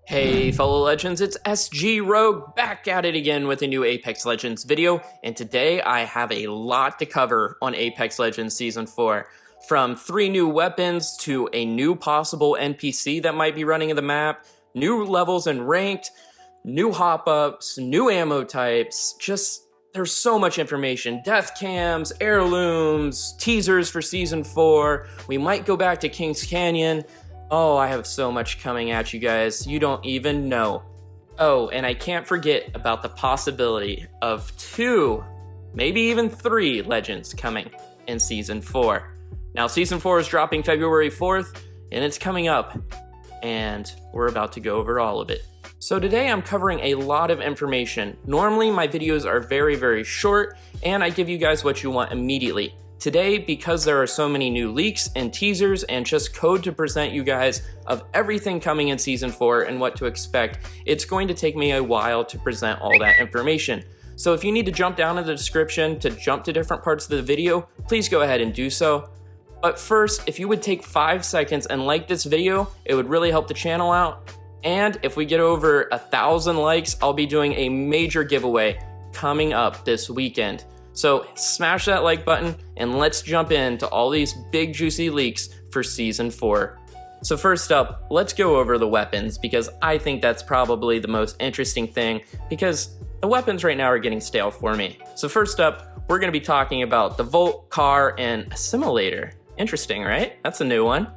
Hey fellow legends, it's SG Rogue back at it again with a new Apex Legends video, and today I have a lot to cover on Apex Legends Season 4. From 3 new weapons to a new possible NPC that might be running in the map, new levels and ranked, new hop-ups, new ammo types, there's so much information. Death cams, heirlooms, teasers for Season 4, we might go back to Kings Canyon. Oh, I have so much coming at you guys, you don't even know. Oh, and I can't forget about the possibility of 2, maybe even 3 legends coming in Season 4. Now, Season 4 is dropping February 4th, and it's coming up, and we're about to go over all of it. So today I'm covering a lot of information. Normally my videos are very short, and I give you guys what you want immediately. Today, because there are so many new leaks and teasers and just code to present you guys of everything coming in Season 4 and what to expect, it's going to take me a while to present all that information. So if you need to jump down in the description to jump to different parts of the video, please go ahead and do so. But first, if you would take 5 seconds and like this video, it would really help the channel out. And if we get over 1,000 likes, I'll be doing a major giveaway coming up this weekend. So smash that like button and let's jump into all these big juicy leaks for Season 4. So first up, let's go over the weapons, because I think that's probably the most interesting thing, because the weapons right now are getting stale for me. So first up, we're going to be talking about the Volt, Car, and Assimilator. Interesting, right? That's a new one.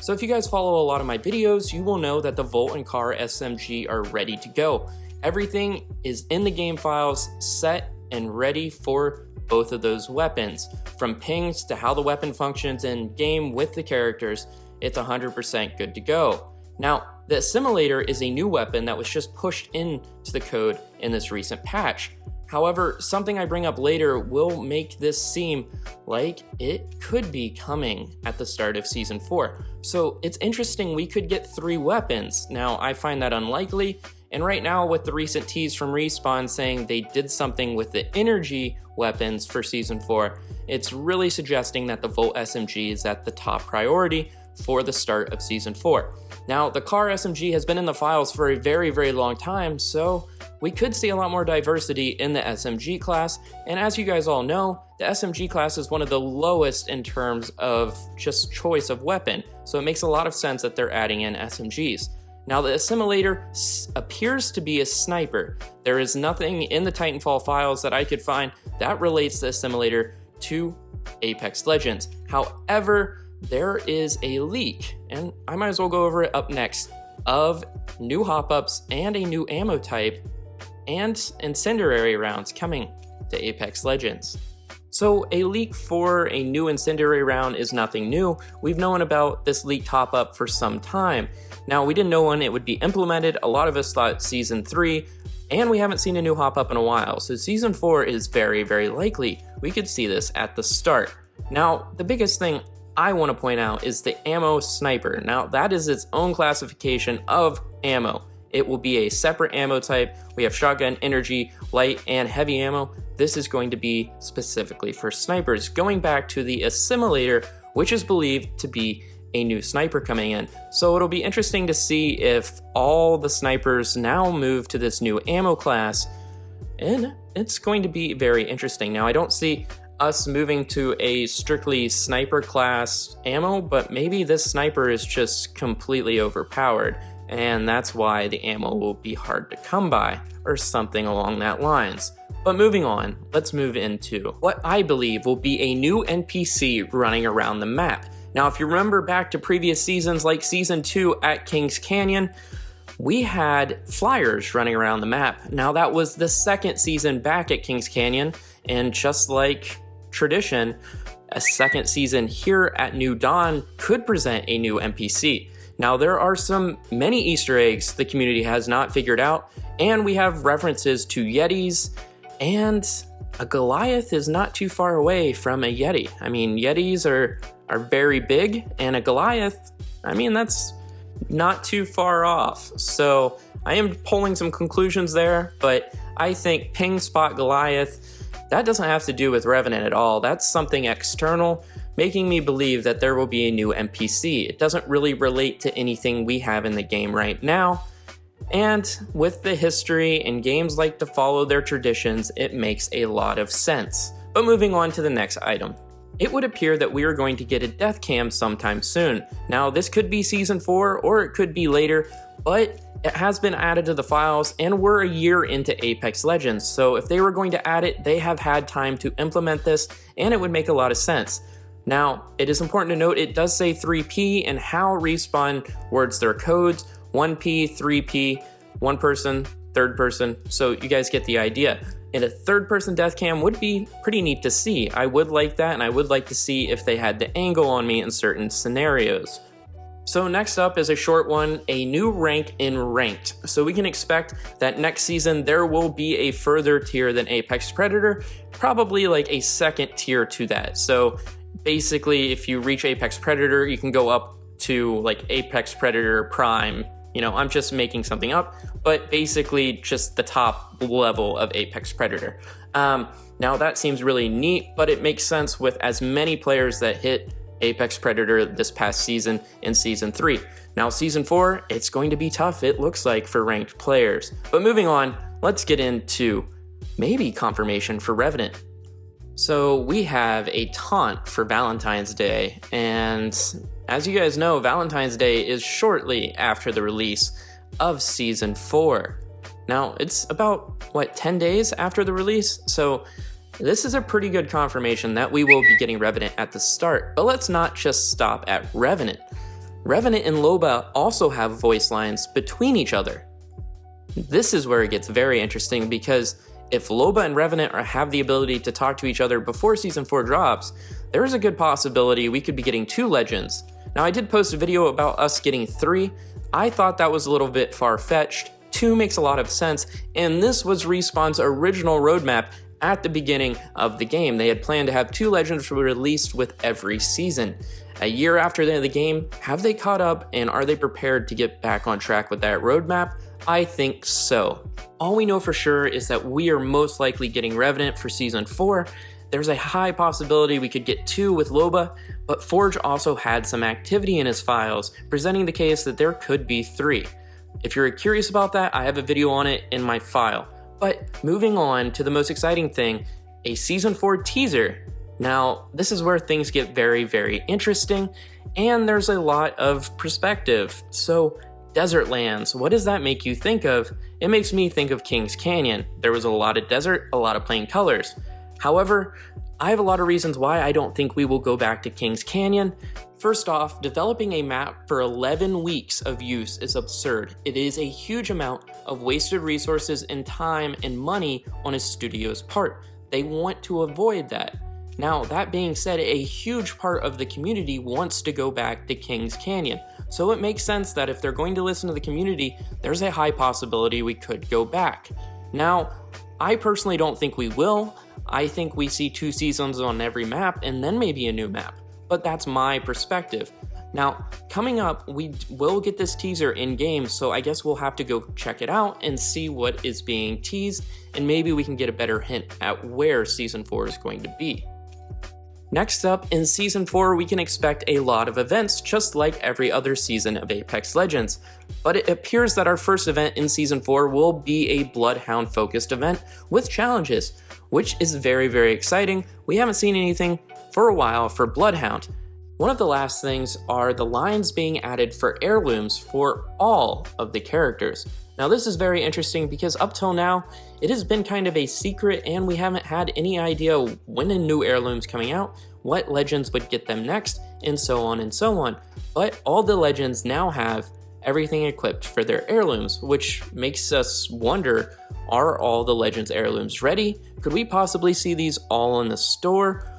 So if you guys follow a lot of my videos, you will know that the Volt and Car SMG are ready to go. Everything is in the game files, set and ready for both of those weapons. From pings to how the weapon functions in game with the characters, it's 100% good to go. Now, the Assimilator is a new weapon that was just pushed into the code in this recent patch. However, something I bring up later will make this seem like it could be coming at the start of Season 4. So it's interesting, we could get 3 weapons. Now, I find that unlikely, and right now with the recent tease from Respawn saying they did something with the energy weapons for Season 4, it's really suggesting that the Volt SMG is at the top priority for the start of Season 4. Now, the Car SMG has been in the files for a very long time, so we could see a lot more diversity in the SMG class, and as you guys all know, the SMG class is one of the lowest in terms of just choice of weapon, so it makes a lot of sense that they're adding in SMGs. Now, the Assimilator appears to be a sniper. There is nothing in the Titanfall files that I could find that relates the Assimilator to Apex Legends. However, there is a leak, and I might as well go over it up next, of new hop-ups and a new ammo type and incendiary rounds coming to Apex Legends. So a leak for a new incendiary round is nothing new. We've known about this leaked hop-up for some time. Now, we didn't know when it would be implemented. A lot of us thought Season 3, and we haven't seen a new hop-up in a while. So Season 4 is very likely we could see this at the start. Now, the biggest thing I want to point out is the ammo sniper. Now, that is its own classification of ammo. It will be a separate ammo type. We have shotgun, energy, light, and heavy ammo. This is going to be specifically for snipers, going back to the Assimilator, which is believed to be a new sniper coming in. So it'll be interesting to see if all the snipers now move to this new ammo class, and it's going to be very interesting. Now, I don't see us moving to a strictly sniper class ammo, but maybe this sniper is just completely overpowered, and that's why the ammo will be hard to come by, or something along that lines. But moving on, let's move into what I believe will be a new NPC running around the map. Now, if you remember back to previous seasons like Season 2 at Kings Canyon, we had flyers running around the map. Now, that was the second season back at Kings Canyon, and just like tradition, a second season here at New Dawn could present a new NPC. Now, there are many Easter eggs the community has not figured out, and we have references to Yetis, and a Goliath is not too far away from a Yeti. I mean, Yetis are very big, and a Goliath, I mean, that's not too far off. So I am pulling some conclusions there, but I think Ping Spot Goliath, that doesn't have to do with Revenant at all. That's something external, making me believe that there will be a new NPC. It doesn't really relate to anything we have in the game right now. And with the history and games like to follow their traditions, it makes a lot of sense. But moving on to the next item. It would appear that we are going to get a death cam sometime soon. Now this could be Season 4 or it could be later, but it has been added to the files and we're a year into Apex Legends, so if they were going to add it, they have had time to implement this and it would make a lot of sense. Now, it is important to note it does say 3P and how Respawn words their codes, 1P, 3P, one person, third person, so you guys get the idea. And a third person death cam would be pretty neat to see. I would like that, and I would like to see if they had the angle on me in certain scenarios. So next up is a short one, a new rank in Ranked. So we can expect that next season there will be a further tier than Apex Predator, probably like a second tier to that. So basically if you reach Apex Predator, you can go up to like Apex Predator Prime. You know, I'm just making something up, but basically just the top level of Apex Predator. Now that seems really neat, but it makes sense with as many players that hit Apex Predator this past season in Season 3. Now Season 4, it's going to be tough, it looks like, for ranked players. But moving on, let's get into maybe confirmation for Revenant. So we have a taunt for Valentine's Day, and as you guys know, Valentine's Day is shortly after the release of Season 4. Now, it's about, 10 days after the release? So this is a pretty good confirmation that we will be getting Revenant at the start. But let's not just stop at Revenant. Revenant and Loba also have voice lines between each other. This is where it gets very interesting because if Loba and Revenant have the ability to talk to each other before Season 4 drops, there is a good possibility we could be getting 2 legends. Now, I did post a video about us getting 3. I thought that was a little bit far-fetched. 2 makes a lot of sense, and this was Respawn's original roadmap at the beginning of the game. They had planned to have 2 legends released with every season. A year after the end of the game, have they caught up, and are they prepared to get back on track with that roadmap? I think so. All we know for sure is that we are most likely getting Revenant for Season 4. There's a high possibility we could get 2 with Loba, but Forge also had some activity in his files, presenting the case that there could be 3. If you're curious about that, I have a video on it in my file. But moving on to the most exciting thing, a Season 4 teaser. Now, this is where things get very, very interesting, and there's a lot of perspective. So, desert lands, what does that make you think of? It makes me think of Kings Canyon. There was a lot of desert, a lot of plain colors. However, I have a lot of reasons why I don't think we will go back to Kings Canyon. First off, developing a map for 11 weeks of use is absurd. It is a huge amount of wasted resources and time and money on a studio's part. They want to avoid that. Now, that being said, a huge part of the community wants to go back to Kings Canyon. So it makes sense that if they're going to listen to the community, there's a high possibility we could go back. Now, I personally don't think we will. I think we see 2 seasons on every map and then maybe a new map. But that's my perspective. Now, coming up, we will get this teaser in-game, so I guess we'll have to go check it out and see what is being teased, and maybe we can get a better hint at where Season 4 is going to be. Next up, in Season 4, we can expect a lot of events, just like every other season of Apex Legends. But it appears that our first event in Season 4 will be a Bloodhound-focused event with challenges, which is very, very exciting. We haven't seen anything for a while for Bloodhound. One of the last things are the lines being added for Heirlooms for all of the characters. Now this is very interesting because up till now, it has been kind of a secret and we haven't had any idea when a new Heirloom's coming out, what legends would get them next, and so on and so on. But all the legends now have everything equipped for their Heirlooms, which makes us wonder, are all the legends Heirlooms ready? Could we possibly see these all in the store?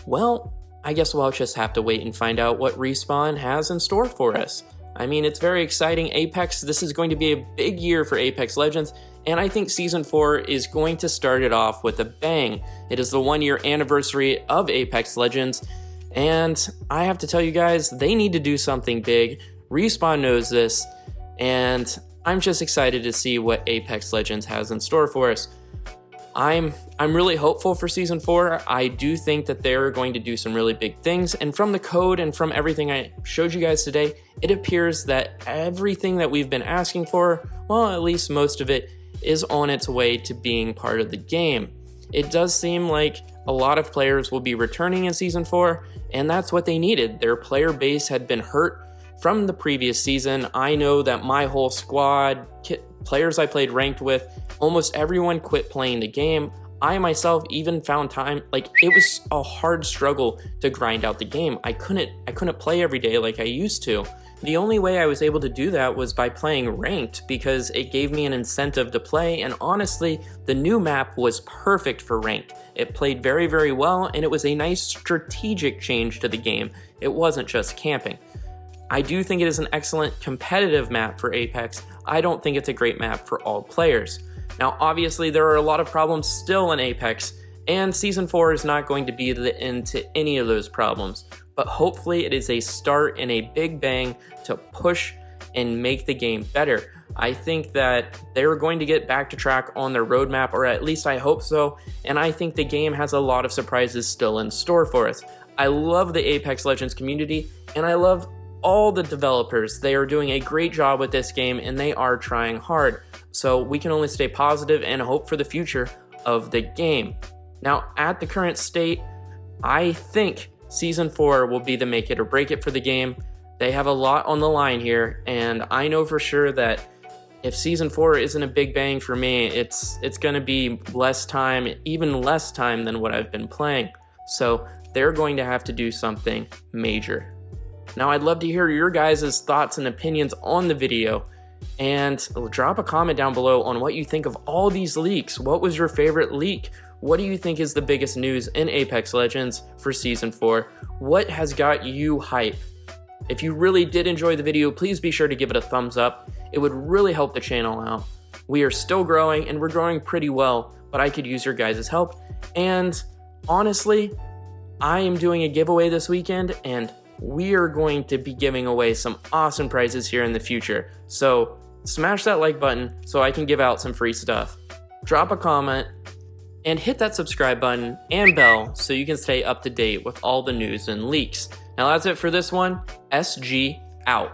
Well, I guess we'll just have to wait and find out what Respawn has in store for us. I mean, it's very exciting. Apex, this is going to be a big year for Apex Legends, and I think Season 4 is going to start it off with a bang. It is the 1-year anniversary of Apex Legends, and I have to tell you guys, they need to do something big. Respawn knows this, and I'm just excited to see what Apex Legends has in store for us. I'm really hopeful for Season 4. I do think that they're going to do some really big things, and from the code and from everything I showed you guys today, it appears that everything that we've been asking for, well, at least most of it, is on its way to being part of the game. It does seem like a lot of players will be returning in Season 4, and that's what they needed. Their player base had been hurt from the previous season. I know that my whole squad, players I played ranked with, almost everyone quit playing the game. I myself even found time, like it was a hard struggle to grind out the game. I couldn't play every day like I used to. The only way I was able to do that was by playing ranked, because it gave me an incentive to play, and honestly, the new map was perfect for ranked. It played very, very well, and it was a nice strategic change to the game. It wasn't just camping. I do think it is an excellent competitive map for Apex. I don't think it's a great map for all players. Now, obviously, there are a lot of problems still in Apex, and Season 4 is not going to be the end to any of those problems, but hopefully it is a start and a big bang to push and make the game better. I think that they're going to get back to track on their roadmap, or at least I hope so, and I think the game has a lot of surprises still in store for us. I love the Apex Legends community, and I love all the developers. They are doing a great job with this game, and they are trying hard. So we can only stay positive and hope for the future of the game. Now, at the current state, I think Season 4 will be the make it or break it for the game. They have a lot on the line here, and I know for sure that if Season 4 isn't a big bang for me, it's going to be less time, even less time than what I've been playing. So they're going to have to do something major. Now, I'd love to hear your guys' thoughts and opinions on the video, and drop a comment down below on what you think of all these leaks. What was your favorite leak? What do you think is the biggest news in Apex Legends for Season 4? What has got you hype? If you really did enjoy the video, please be sure to give it a thumbs up. It would really help the channel out. We are still growing, and we're growing pretty well, but I could use your guys' help. And honestly, I am doing a giveaway this weekend, and we are going to be giving away some awesome prizes here in the future. So smash that like button so I can give out some free stuff. Drop a comment and hit that subscribe button and bell so you can stay up to date with all the news and leaks. Now that's it for this one. SG out.